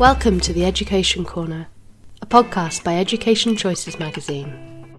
Welcome to the Education Corner, a podcast by Education Choices magazine.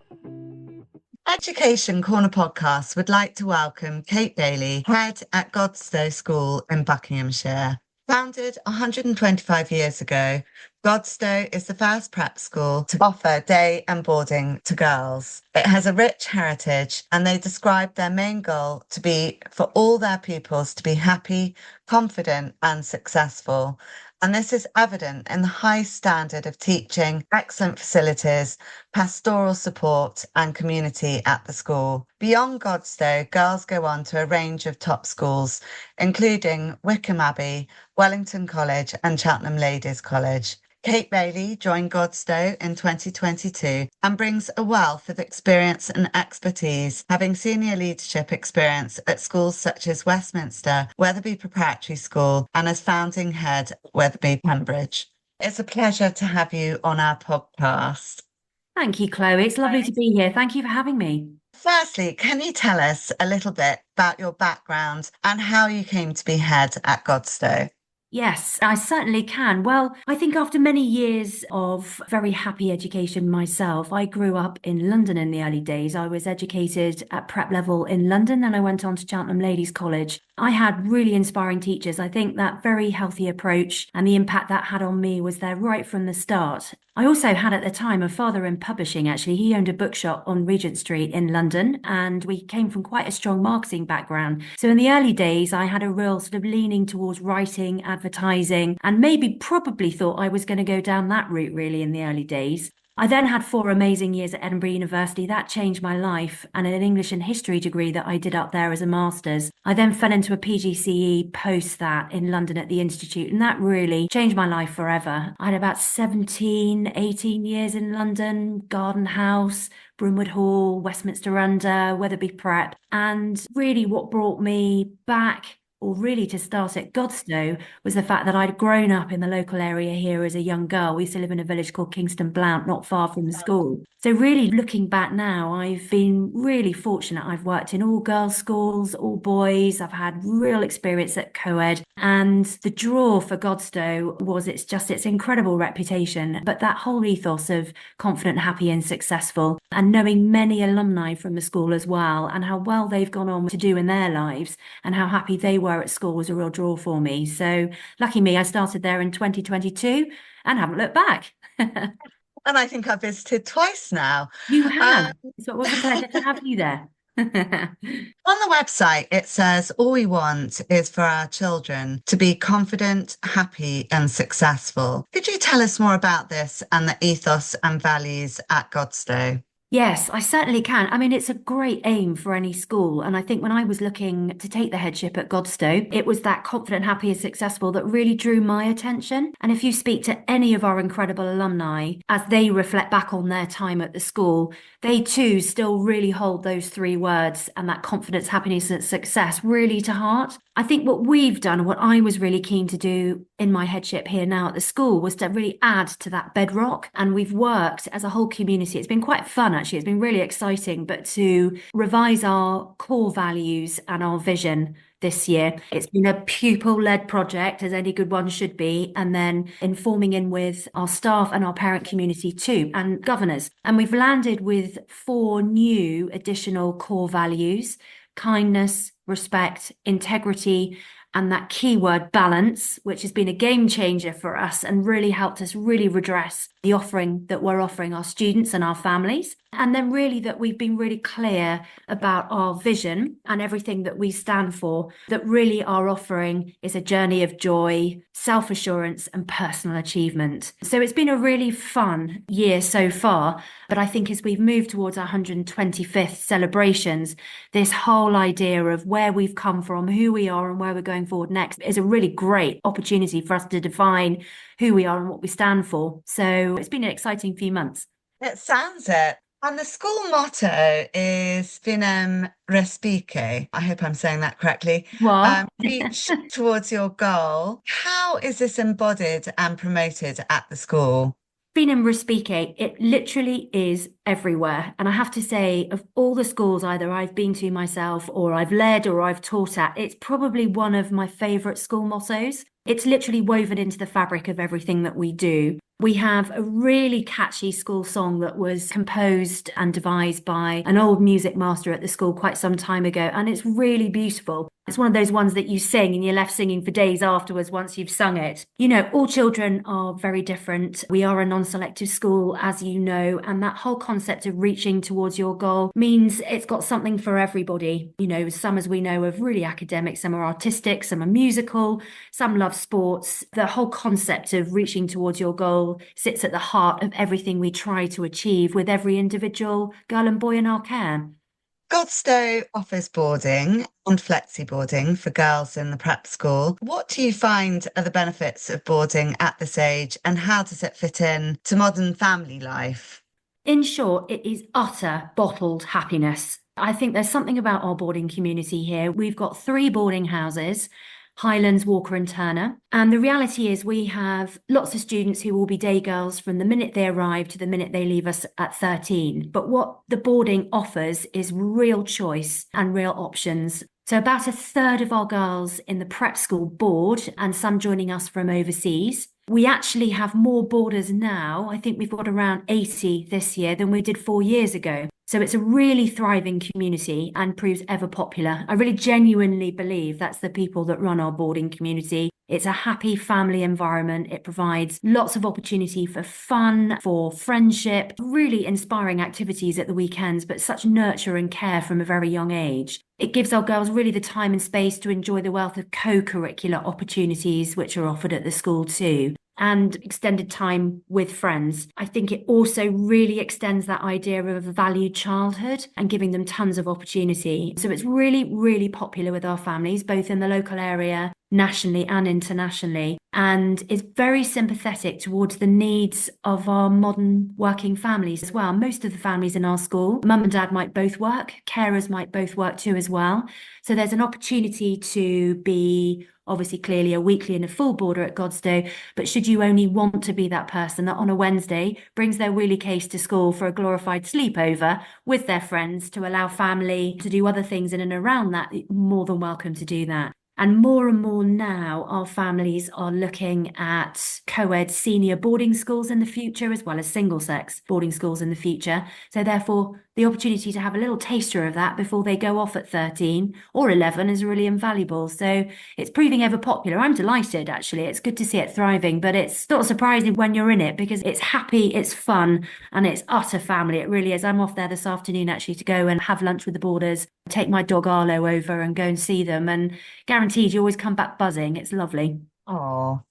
Education Corner podcast would like to welcome Kate Bailey, head at Godstowe School in Buckinghamshire. Founded 125 years ago, Godstowe is the first prep school to offer day and boarding to girls. It has a rich heritage, and they describe their main goal to be for all their pupils to be happy, confident and successful. And this is evident in the high standard of teaching, excellent facilities, pastoral support and community at the school. Beyond Godstowe, girls go on to a range of top schools, including Wickham Abbey, Wellington College and Cheltenham Ladies College. Kate Bailey joined Godstowe in 2022 and brings a wealth of experience and expertise, having senior leadership experience at schools such as Westminster, Wetherby Preparatory School, and as founding head at Wetherby Pembridge. It's a pleasure to have you on our podcast. Thank you, Chloe. It's lovely to be here. Thank you for having me. Firstly, can you tell us a little bit about your background and how you came to be head at Godstowe? Yes, I certainly can. Well, I think after many years of very happy education myself, I grew up in London in the early days. I was educated at prep level in London, then I went on to Cheltenham Ladies College. I had really inspiring teachers. I think that very healthy approach and the impact that had on me was there right from the start. I also had at the time a father in publishing, actually. He owned a bookshop on Regent Street in London, and we came from quite a strong marketing background. So in the early days, I had a real sort of leaning towards writing, advertising, and probably thought I was going to go down that route really in the early days. I then had 4 amazing years at Edinburgh University. That changed my life, and an English and history degree that I did up there as a master's. I then fell into a PGCE post that in London at the Institute, and that really changed my life forever. I had about 18 years in London, Garden House, Broomwood Hall, Westminster Under, Wetherby Prep, and really what brought me back or really to start at Godstowe was the fact that I'd grown up in the local area here as a young girl. We used to live in a village called Kingston Blount, not far from the school. So really looking back now, I've been really fortunate. I've worked in all girls' schools, all boys. I've had real experience at co-ed. And the draw for Godstowe was its incredible reputation, but that whole ethos of confident, happy and successful, and knowing many alumni from the school as well, and how well they've gone on to do in their lives and how happy they were at school was a real draw for me. So lucky me, I started there in 2022 and haven't looked back. And I think I've visited twice now. You have. So it was a pleasure to have you there. On the website, it says all we want is for our children to be confident, happy and successful. Could you tell us more about this and the ethos and values at Godstowe? Yes, I certainly can. I mean, it's a great aim for any school. And I think when I was looking to take the headship at Godstowe, it was that confident, happy and successful that really drew my attention. And if you speak to any of our incredible alumni, as they reflect back on their time at the school, they too still really hold those 3 words and that confidence, happiness and success really to heart. I think what we've done, what I was really keen to do in my headship here now at the school was to really add to that bedrock. And we've worked as a whole community. It's been quite fun, actually. It's been really exciting, but to revise our core values and our vision this year. It's been a pupil-led project, as any good one should be, and then informing in with our staff and our parent community too, and governors. And we've landed with 4 new additional core values: kindness, respect, integrity, and that keyword balance, which has been a game changer for us and really helped us really redress the offering that we're offering our students and our families. And then really that we've been really clear about our vision and everything that we stand for, that really our offering is a journey of joy, self-assurance and personal achievement. So it's been a really fun year so far, but I think as we've moved towards our 125th celebrations, this whole idea of where we've come from, who we are and where we're going forward next is a really great opportunity for us to define who we are and what we stand for. So it's been an exciting few months. It sounds it. And the school motto is Vinem Respice. I hope I'm saying that correctly. What? Reach towards your goal. How is this embodied and promoted at the school? Finham Respike, it literally is everywhere. And I have to say, of all the schools either I've been to myself or I've led or I've taught at, it's probably one of my favourite school mottos. It's literally woven into the fabric of everything that we do. We have a really catchy school song that was composed and devised by an old music master at the school quite some time ago, and it's really beautiful. It's one of those ones that you sing and you're left singing for days afterwards once you've sung it. You know, all children are very different. We are a non-selective school, as you know, and that whole concept of reaching towards your goal means it's got something for everybody. You know, some, as we know, are really academic, some are artistic, some are musical, some love sports. The whole concept of reaching towards your goal sits at the heart of everything we try to achieve with every individual girl and boy in our care. Godstowe offers boarding and flexi boarding for girls in the prep school. What do you find are the benefits of boarding at this age, and how does it fit in to modern family life? In short, it is utter bottled happiness. I think there's something about our boarding community here. We've got 3 boarding houses, Highlands, Walker and Turner. And the reality is we have lots of students who will be day girls from the minute they arrive to the minute they leave us at 13. But what the boarding offers is real choice and real options. So about a third of our girls in the prep school board, and some joining us from overseas. We actually have more boarders now. I think we've got around 80 this year than we did 4 years ago. So it's a really thriving community and proves ever popular. I really genuinely believe that's the people that run our boarding community. It's a happy family environment. It provides lots of opportunity for fun, for friendship, really inspiring activities at the weekends, but such nurture and care from a very young age. It gives our girls really the time and space to enjoy the wealth of co-curricular opportunities which are offered at the school too, and extended time with friends. I think it also really extends that idea of a valued childhood and giving them tons of opportunity. So it's really, really popular with our families, both in the local area, nationally and internationally, and is very sympathetic towards the needs of our modern working families as well. Most of the families in our school, mum and dad might both work, carers might both work too as well. So there's an opportunity to be obviously clearly a weekly and a full boarder at Godstowe, but should you only want to be that person that on a Wednesday brings their wheelie case to school for a glorified sleepover with their friends to allow family to do other things in and around that, more than welcome to do that. And more now, our families are looking at co-ed senior boarding schools in the future, as well as single-sex boarding schools in the future. So therefore, the opportunity to have a little taster of that before they go off at 13 or 11 is really invaluable. So it's proving ever popular. I'm delighted, actually. It's good to see it thriving, but it's not surprising when you're in it because it's happy, it's fun, and it's utter family. It really is. I'm off there this afternoon, actually, to go and have lunch with the boarders, take my dog Arlo over and go and see them, and guaranteed you always come back buzzing. It's lovely. Oh.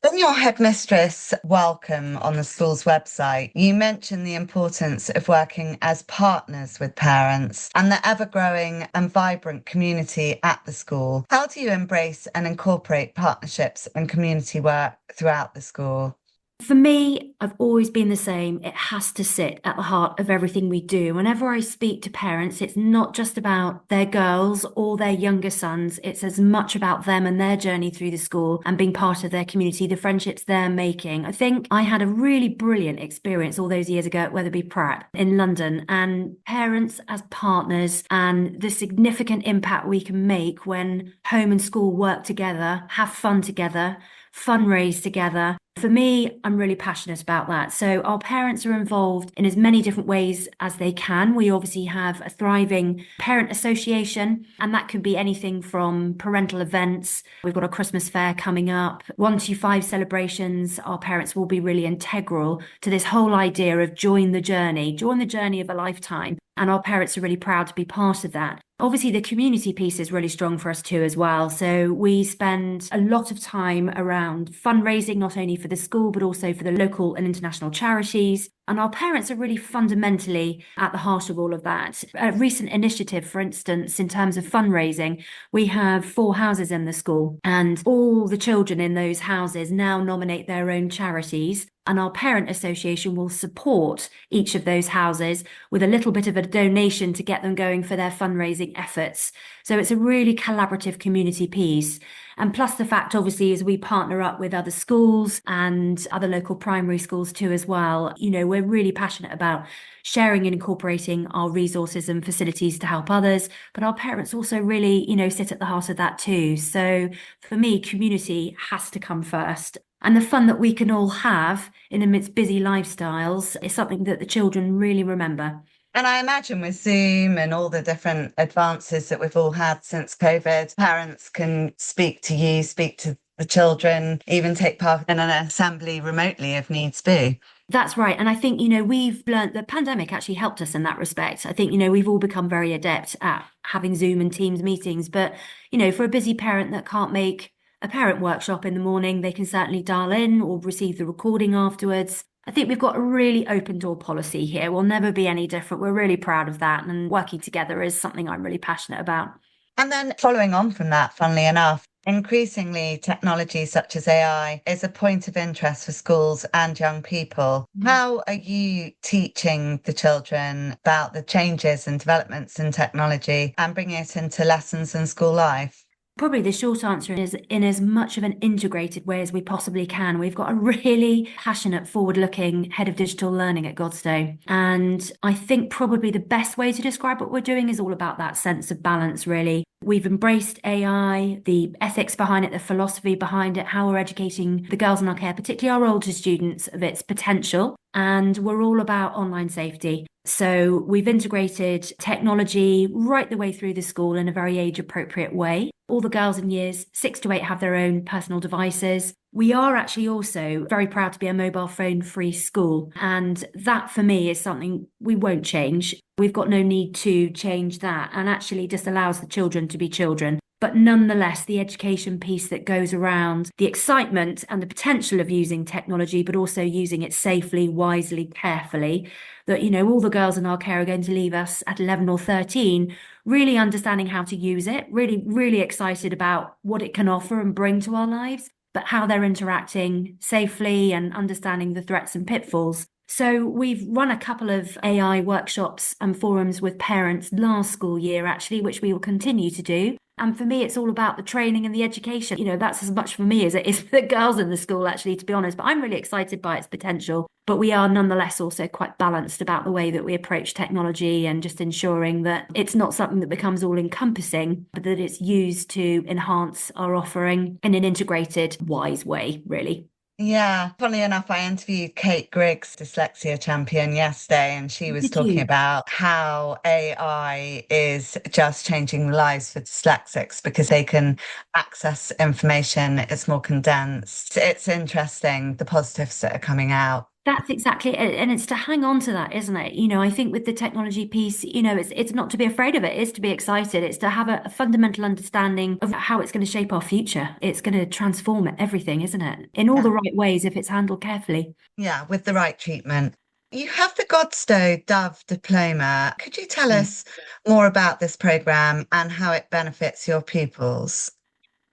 In your headmistress welcome on the school's website, you mention the importance of working as partners with parents and the ever-growing and vibrant community at the school. How do you embrace and incorporate partnerships and community work throughout the school? For me, I've always been the same. It has to sit at the heart of everything we do. Whenever I speak to parents, it's not just about their girls or their younger sons. It's as much about them and their journey through the school and being part of their community, the friendships they're making. I think I had a really brilliant experience all those years ago at Wetherby Prep in London, and parents as partners and the significant impact we can make when home and school work together, have fun together, fundraise together. For me, I'm really passionate about that. So our parents are involved in as many different ways as they can. We obviously have a thriving parent association, and that could be anything from parental events. We've got a Christmas fair coming up, 125 celebrations. Our parents will be really integral to this whole idea of join the journey of a lifetime. And our parents are really proud to be part of that. Obviously, the community piece is really strong for us too as well. So we spend a lot of time around fundraising, not only for the school, but also for the local and international charities. And our parents are really fundamentally at the heart of all of that. A recent initiative, for instance, in terms of fundraising, we have 4 houses in the school, and all the children in those houses now nominate their own charities. and our parent association will support each of those houses with a little bit of a donation to get them going for their fundraising efforts. So it's a really collaborative community piece. And plus the fact, obviously, as we partner up with other schools and other local primary schools too as well, we're really passionate about sharing and incorporating our resources and facilities to help others. But our parents also really, sit at the heart of that too. So for me, community has to come first. And the fun that we can all have in amidst busy lifestyles is something that the children really remember. And I imagine with Zoom and all the different advances that we've all had since COVID, parents can speak to you, speak to the children, even take part in an assembly remotely if needs be. That's right. And I think, we've learned the pandemic actually helped us in that respect. I think, we've all become very adept at having Zoom and Teams meetings. But, for a busy parent that can't make a parent workshop in the morning, they can certainly dial in or receive the recording afterwards. I think we've got a really open door policy here. We'll never be any different. We're really proud of that. And working together is something I'm really passionate about. And then following on from that, funnily enough, increasingly technology such as AI is a point of interest for schools and young people. How are you teaching the children about the changes and developments in technology and bringing it into lessons in school life? Probably the short answer is in as much of an integrated way as we possibly can. We've got a really passionate, forward-looking head of digital learning at Godstowe. And I think probably the best way to describe what we're doing is all about that sense of balance, really. We've embraced AI, the ethics behind it, the philosophy behind it, how we're educating the girls in our care, particularly our older students, of its potential. And we're all about online safety. So we've integrated technology right the way through the school in a very age-appropriate way. All the girls in years 6 to 8 have their own personal devices. We are actually also very proud to be a mobile phone-free school. And that, for me, is something we won't change. We've got no need to change that, and actually just allows the children to be children. But nonetheless, the education piece that goes around the excitement and the potential of using technology, but also using it safely, wisely, carefully, that, all the girls in our care are going to leave us at 11 or 13, really understanding how to use it, really, really excited about what it can offer and bring to our lives, but how they're interacting safely and understanding the threats and pitfalls. So we've run a couple of AI workshops and forums with parents last school year, actually, which we will continue to do. And for me, it's all about the training and the education. That's as much for me as it is for the girls in the school, actually, to be honest. But I'm really excited by its potential. But we are nonetheless also quite balanced about the way that we approach technology and just ensuring that it's not something that becomes all encompassing, but that it's used to enhance our offering in an integrated, wise way, really. Yeah, funnily enough, I interviewed Kate Griggs, dyslexia champion, yesterday, and she was talking about how AI is just changing lives for dyslexics because they can access information, it's more condensed. It's interesting, the positives that are coming out. That's exactly it. And it's to hang on to that, isn't it? I think with the technology piece, it's not to be afraid of it. It's to be excited. It's to have a fundamental understanding of how it's going to shape our future. It's going to transform everything, isn't it? In all the right ways if it's handled carefully. Yeah, with the right treatment. You have the Godstowe Dove Diploma. Could you tell us more about this programme and how it benefits your pupils?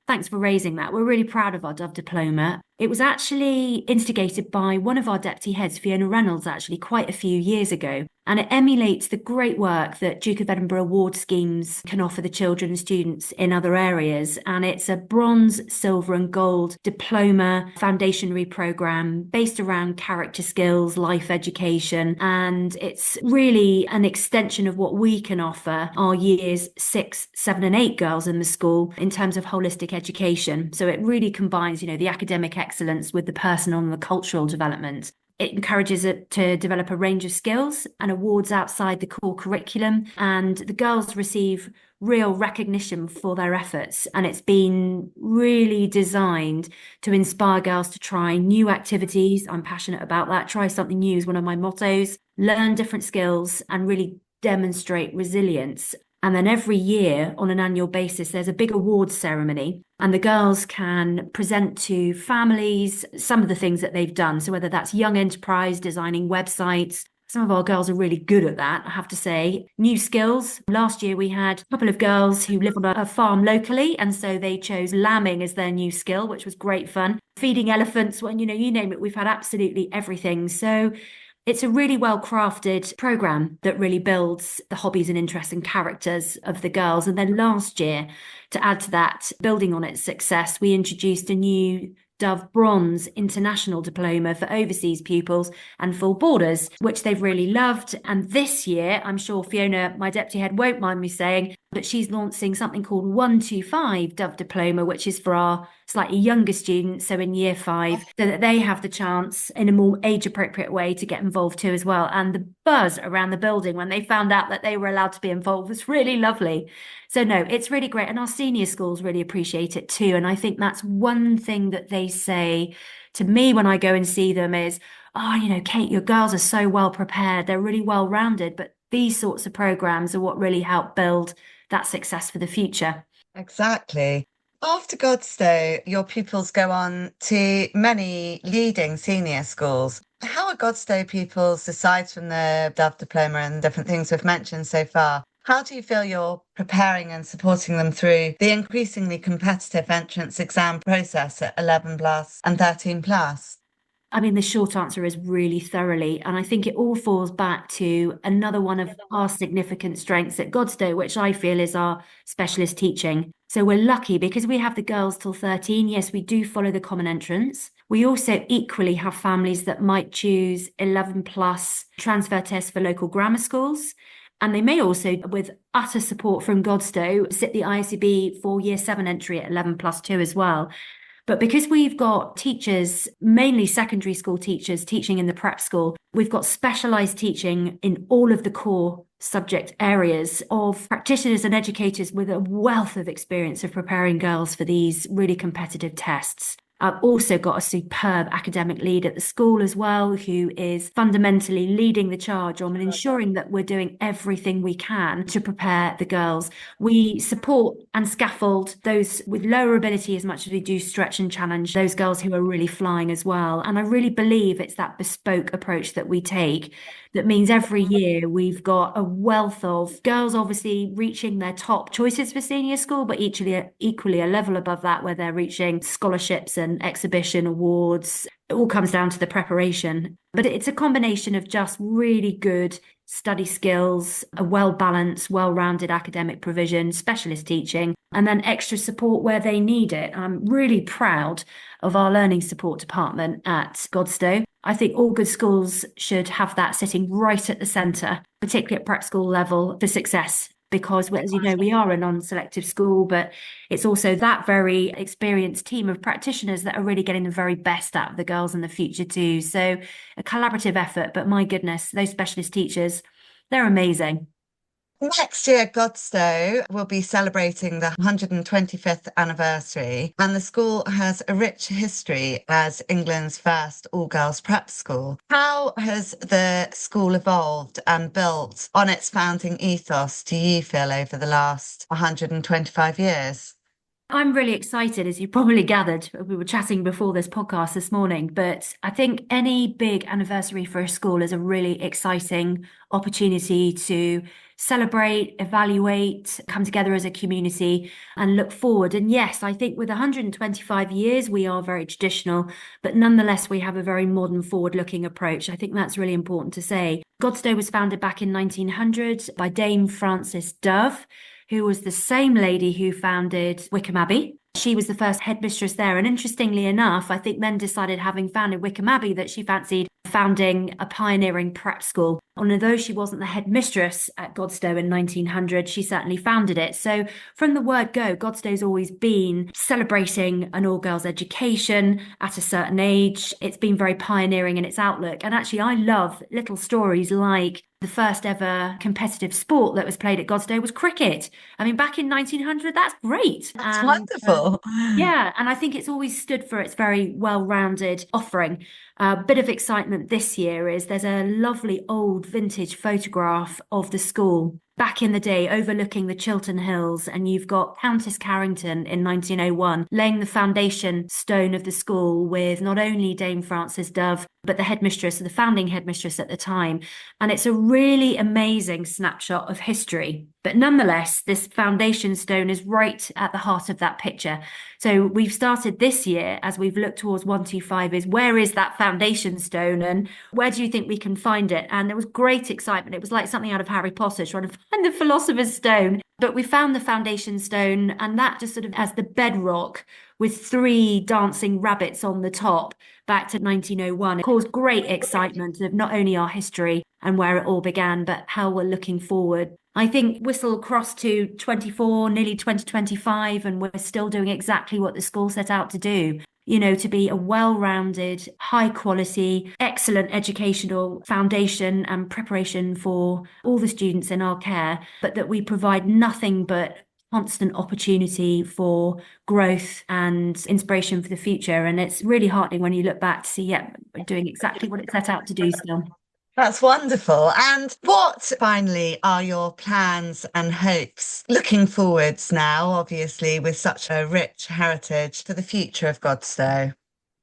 Thanks for raising that. We're really proud of our Dove Diploma. It was actually instigated by one of our deputy heads, Fiona Reynolds, actually quite a few years ago. And it emulates the great work that Duke of Edinburgh award schemes can offer the children and students in other areas. And it's a bronze, silver and gold diploma foundationary programme based around character skills, life education. And it's really an extension of what we can offer our years 6, 7 and 8 girls in the school in terms of holistic education. So it really combines, the academic excellence with the personal and the cultural development. It encourages it to develop a range of skills and awards outside the core curriculum, and the girls receive real recognition for their efforts. And it's been really designed to inspire girls to try new activities. I'm passionate about that. Try something new is one of my mottos. Learn different skills and really demonstrate resilience. And then every year on an annual basis, there's a big awards ceremony and the girls can present to families some of the things that they've done. So whether that's young enterprise, designing websites, Some of our girls are really good at that, I have to say. New skills. Last year we had a couple of girls who live on a farm locally, and so they chose lambing as their new skill, which was great fun. Feeding elephants, when you name it, we've had absolutely everything. So it's a really well crafted program that really builds the hobbies and interests and characters of the girls. And then last year, to add to that, building on its success, we introduced a new Dove Bronze International Diploma for overseas pupils and full boarders, which they've really loved. And this year, I'm sure Fiona, my deputy head, won't mind me saying, but she's launching something called 125 Dove Diploma, which is for our slightly younger students, so in year 5, so that they have the chance in a more age-appropriate way to get involved too as well. And the buzz around the building when they found out that they were allowed to be involved was really lovely. So no, it's really great. And our senior schools really appreciate it too. And I think that's one thing that they say to me when I go and see them is, oh, Kate, your girls are so well prepared. They're really well rounded. But these sorts of programs are what really help build that success for the future. Exactly. After Godstowe, your pupils go on to many leading senior schools. How are Godstowe pupils, aside from the Dove Diploma and different things we've mentioned so far, how do you feel you're preparing and supporting them through the increasingly competitive entrance exam process at 11 plus and 13 plus? I mean, the short answer is really thoroughly. And I think it all falls back to another one of our significant strengths at Godstowe, which I feel is our specialist teaching. So we're lucky because we have the girls till 13. Yes, we do follow the common entrance. We also equally have families that might choose 11 plus transfer tests for local grammar schools. And they may also, with utter support from Godstowe, sit the ISCB for year 7 entry at 11 plus 2 as well. But because we've got teachers, mainly secondary school teachers, teaching in the prep school, we've got specialised teaching in all of the core subject areas of practitioners and educators with a wealth of experience of preparing girls for these really competitive tests. I've also got a superb academic lead at the school as well, who is fundamentally leading the charge on ensuring that we're doing everything we can to prepare the girls. We support and scaffold those with lower ability as much as we do stretch and challenge those girls who are really flying as well. And I really believe it's that bespoke approach that we take that means every year we've got a wealth of girls obviously reaching their top choices for senior school, but equally a level above that where they're reaching scholarships and exhibition awards. It all comes down to the preparation. But it's a combination of just really good study skills, a well-balanced, well-rounded academic provision, specialist teaching, and then extra support where they need it. I'm really proud of our learning support department at Godstowe. I think all good schools should have that sitting right at the centre, particularly at prep school level, for success. Because, as you know, we are a non-selective school, but it's also that very experienced team of practitioners that are really getting the very best out of the girls in the future too. So a collaborative effort, but my goodness, those specialist teachers, they're amazing. Next year, Godstowe will be celebrating the 125th anniversary, and the school has a rich history as England's first all-girls prep school. How has the school evolved and built on its founding ethos, do you feel, over the last 125 years? I'm really excited, as you probably gathered. We were chatting before this podcast this morning, but I think any big anniversary for a school is a really exciting opportunity to celebrate, evaluate, come together as a community and look forward. And yes, I think with 125 years, we are very traditional, but nonetheless, we have a very modern, forward-looking approach. I think that's really important to say. Godstowe was founded back in 1900 by Dame Frances Dove, who was the same lady who founded Wickham Abbey. She was the first headmistress there. And interestingly enough, I think then decided, having founded Wickham Abbey, that she fancied founding a pioneering prep school. And although she wasn't the headmistress at Godstowe in 1900, she certainly founded it. So from the word go, Godstowe's always been celebrating an all-girls education at a certain age. It's been very pioneering in its outlook. And actually, I love little stories like the first ever competitive sport that was played at Godstowe was cricket. I mean, back in 1900, that's great. That's wonderful. Yeah, and I think it's always stood for its very well-rounded offering. A bit of excitement this year is there's a lovely old vintage photograph of the school back in the day overlooking the Chiltern Hills, and you've got Countess Carrington in 1901 laying the foundation stone of the school with not only Dame Frances Dove, but the headmistress, the founding headmistress at the time. And it's a really amazing snapshot of history. But nonetheless, this foundation stone is right at the heart of that picture. So we've started this year, as we've looked towards 125, is where is that foundation stone and where do you think we can find it? And there was great excitement. It was like something out of Harry Potter, trying to find the Philosopher's Stone. But we found the foundation stone, and that just sort of as the bedrock with 3 dancing rabbits on the top back to 1901. It caused great excitement of not only our history and where it all began, but how we're looking forward. I think whistle across to 24, nearly 2025, and we're still doing exactly what the school set out to do. You know, to be a well-rounded, high-quality, excellent educational foundation and preparation for all the students in our care, but that we provide nothing but constant opportunity for growth and inspiration for the future. And it's really heartening when you look back to see, yeah, we're doing exactly what it set out to do still. That's wonderful. And what finally are your plans and hopes looking forwards now, obviously, with such a rich heritage for the future of Godstowe?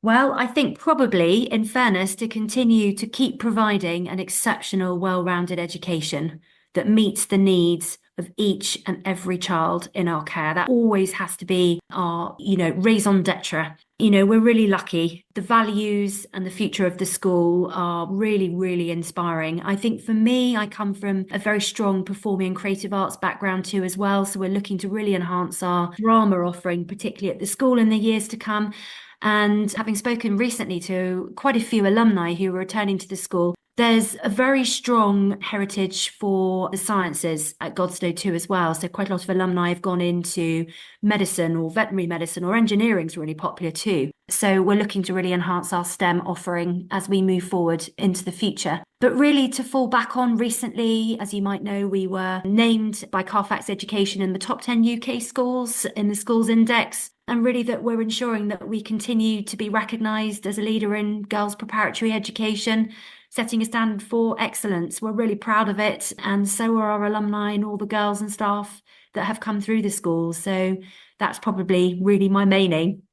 Well, I think probably, in fairness, to continue to keep providing an exceptional, well-rounded education that meets the needs of each and every child in our care. That always has to be our, raison d'etre. We're really lucky. The values and the future of the school are really, really inspiring. I think for me, I come from a very strong performing and creative arts background too as well. So we're looking to really enhance our drama offering, particularly at the school in the years to come. And having spoken recently to quite a few alumni who are returning to the school, there's a very strong heritage for the sciences at Godstowe too as well. So quite a lot of alumni have gone into medicine or veterinary medicine, or engineering is really popular too. So we're looking to really enhance our STEM offering as we move forward into the future. But really to fall back on recently, as you might know, we were named by Carfax Education in the top 10 UK schools in the Schools Index. And really that we're ensuring that we continue to be recognised as a leader in girls' preparatory education, setting a standard for excellence. We're really proud of it. And so are our alumni and all the girls and staff that have come through the school. So that's probably really my main aim.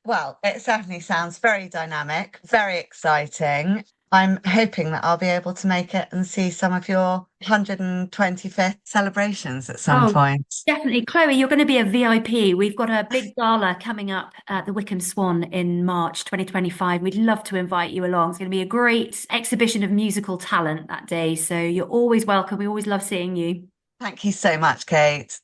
Well, it certainly sounds very dynamic, very exciting. I'm hoping that I'll be able to make it and see some of your 125th celebrations at some point. Definitely. Chloe, you're going to be a VIP. We've got a big gala coming up at the Wickham Swan in March 2025. We'd love to invite you along. It's going to be a great exhibition of musical talent that day. So you're always welcome. We always love seeing you. Thank you so much, Kate.